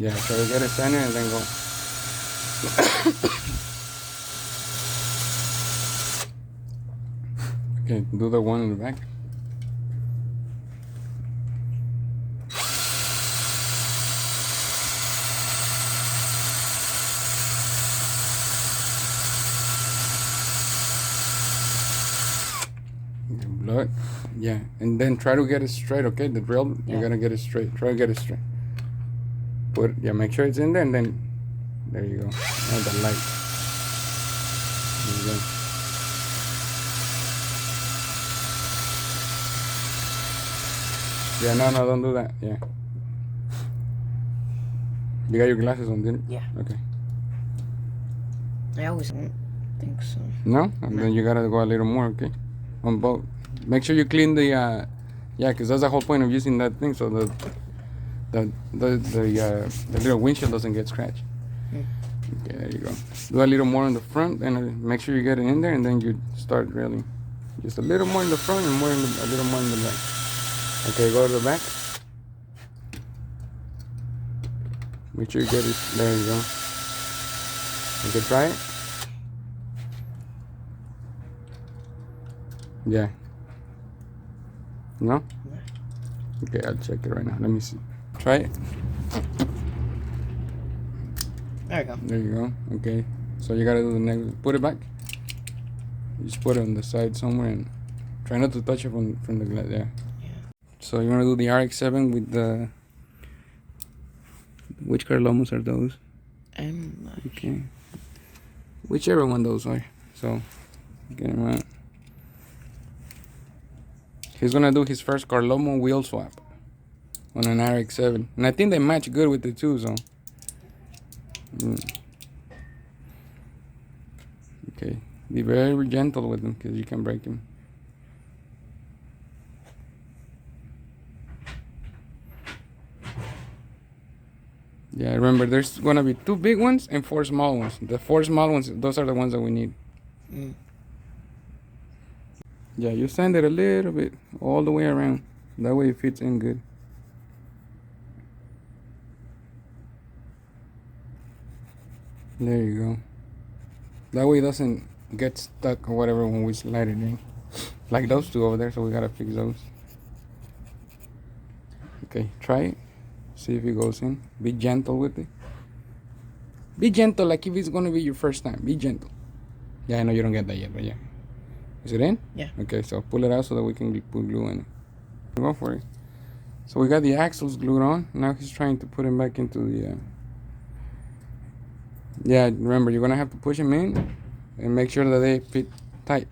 Yeah, so we get it center and then go. Okay, do the one in the back. Blood. Yeah, and then try to get it straight, okay? The drill, you're gonna get it straight. Try to get it straight. Make sure it's in there, and then there you go. And the light. There you go. Yeah, no, don't do that. Yeah. You got your glasses on, didn't you? Yeah. Okay. I always don't think so. No? And then you gotta go a little more, okay? On both. Make sure you clean the, yeah, because that's the whole point of using that thing, so the little windshield doesn't get scratched. Okay, there you go. Do a little more on the front, and make sure you get it in there, and then you start drilling. Just a little more in the front and a little more in the back. Okay, go to the back. Make sure you get it. There you go. Okay, try it. Yeah. No? Okay, I'll check it right now. Let me see. Try it. There you go. There you go. Okay. So you gotta do the next. Put it back. You just put it on the side somewhere and try not to touch it from the glass. Yeah. So you wanna do the RX7 with the. Which Carlomos are those? Okay. Whichever one those are. So get him out. He's gonna do his first Carlomo wheel swap on an RX7, and I think they match good with the two. So. Okay, be very gentle with them because you can break them. Yeah, remember there's gonna be 2 big ones and 4 small ones. The 4 small ones, those are the ones that we need. Yeah, you sand it a little bit all the way around. That way it fits in good. There you go. That way it doesn't get stuck or whatever when we slide it in. Like those two over there, so we gotta fix those. Okay, try it. See if it goes in. Be gentle with it. Be gentle, like if it's gonna be your first time. Be gentle. Yeah, I know you don't get that yet, but yeah. Is it in? Yeah. Okay, so pull it out so that we can put glue in it. Go for it. So we got the axles glued on. Now he's trying to put him back into the... Yeah, remember, you're gonna have to push them in and make sure that they fit tight.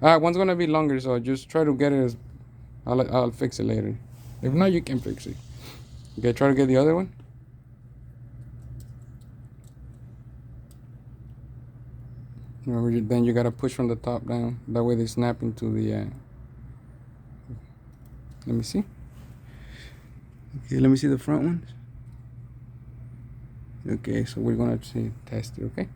One's gonna be longer, so just try to get it as... I'll fix it later. If not, you can fix it. Okay, try to get the other one. Remember, then you gotta push from the top down. That way they snap into the... Let me see. Okay, let me see the front ones. Okay, so we're gonna test it, okay?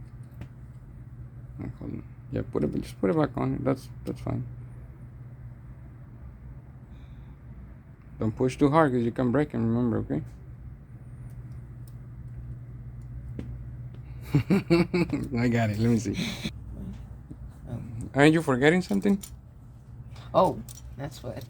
Hold on. Yeah, just put it back on. That's fine. Don't push too hard because you can break them, remember, okay? I got it. Let me see. Aren't you forgetting something? Oh, that's what.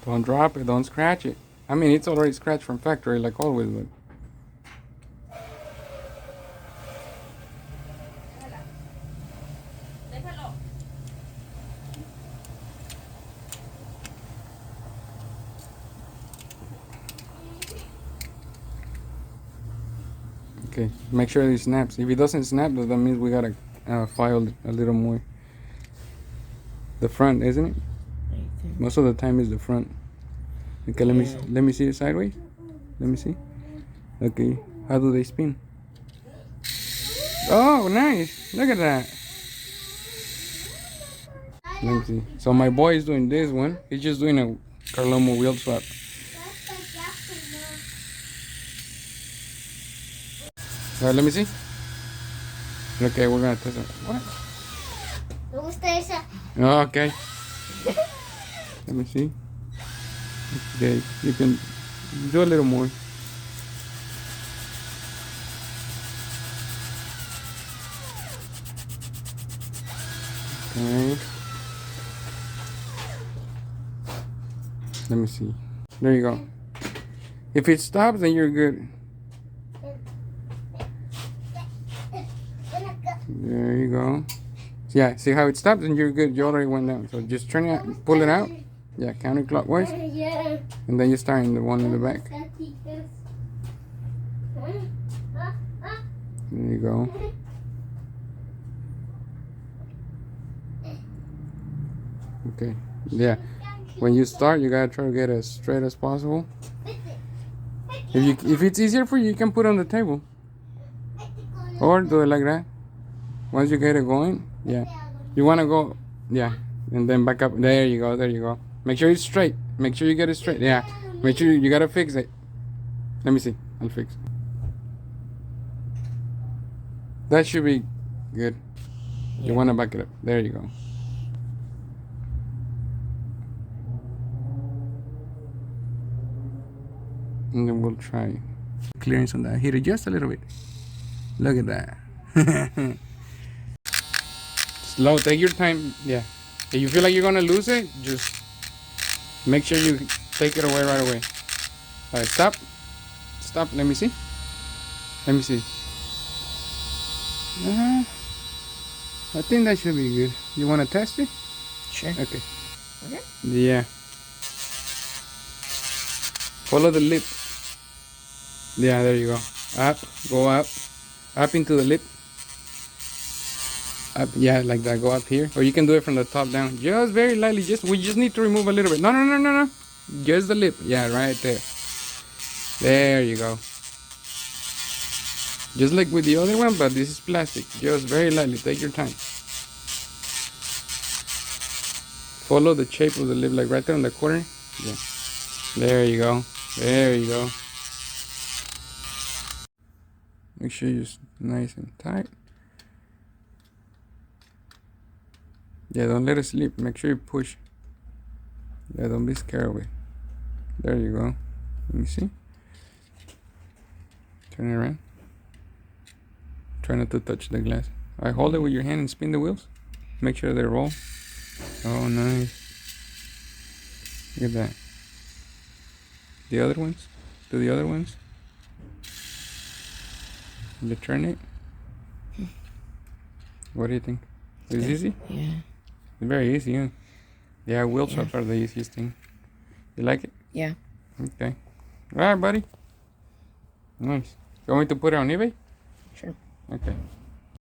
Don't drop it. Don't scratch it. I mean, it's already scratched from factory, like always, but... Okay, make sure it snaps. If it doesn't snap, that means we gotta file a little more. The front, isn't it? Most of the time is the front. Okay, let me see it sideways. Let me see. Okay, how do they spin? Oh, nice! Look at that. Let me see. So my boy is doing this one. He's just doing a Carlomo wheel swap. Alright, let me see. Okay, we're gonna test it. What? Me gusta esa. Oh, okay. Let me see. Okay, you can do a little more. Okay. Let me see. There you go. If it stops, then you're good. There you go. Yeah, see how it stops and you're good. You already went down. So just turn it out, pull it out. Yeah, counterclockwise. Yeah. And then you start in the one in the back. There you go. Okay. Yeah. When you start, you gotta try to get as straight as possible. If it's easier for you, you can put it on the table. Or do it like that. Once you get it going, yeah. You wanna go, yeah. And then back up. There you go, there you go. Make sure it's straight. Make sure you get it straight. Yeah. Make sure you gotta fix it. Let me see. I'll fix it. That should be good. You wanna back it up. There you go. And then we'll try clearance on that. Hit it just a little bit. Look at that. Slow, take your time. Yeah. If you feel like you're gonna lose it, just make sure you take it away right away. Alright, stop. Stop. Let me see. Let me see. I think that should be good. You wanna test it? Sure. Okay. Okay. Yeah. Follow the lip. Yeah, there you go. Up, go up, up into the lip. Up, yeah, like that. Go up here, or you can do it from the top down. Just very lightly. We just need to remove a little bit. No. Just the lip. Yeah, right there. There you go. Just like with the other one, but this is plastic. Just very lightly. Take your time. Follow the shape of the lip, like right there in the corner. Yeah. There you go. There you go. Make sure you're nice and tight. Yeah, don't let it slip. Make sure you push. Yeah, don't be scared of it. There you go. Let me see. Turn it around. Try not to touch the glass. I hold it with your hand and spin the wheels. Make sure they roll. Oh, nice. Look at that. The other ones. Do the other ones. You turn it. What do you think? Is it easy? Yeah. It's very easy, yeah. Yeah, wheel swaps are the easiest thing. You like it? Yeah. Okay. Alright, buddy. Nice. You want me to put it on eBay? Sure. Okay.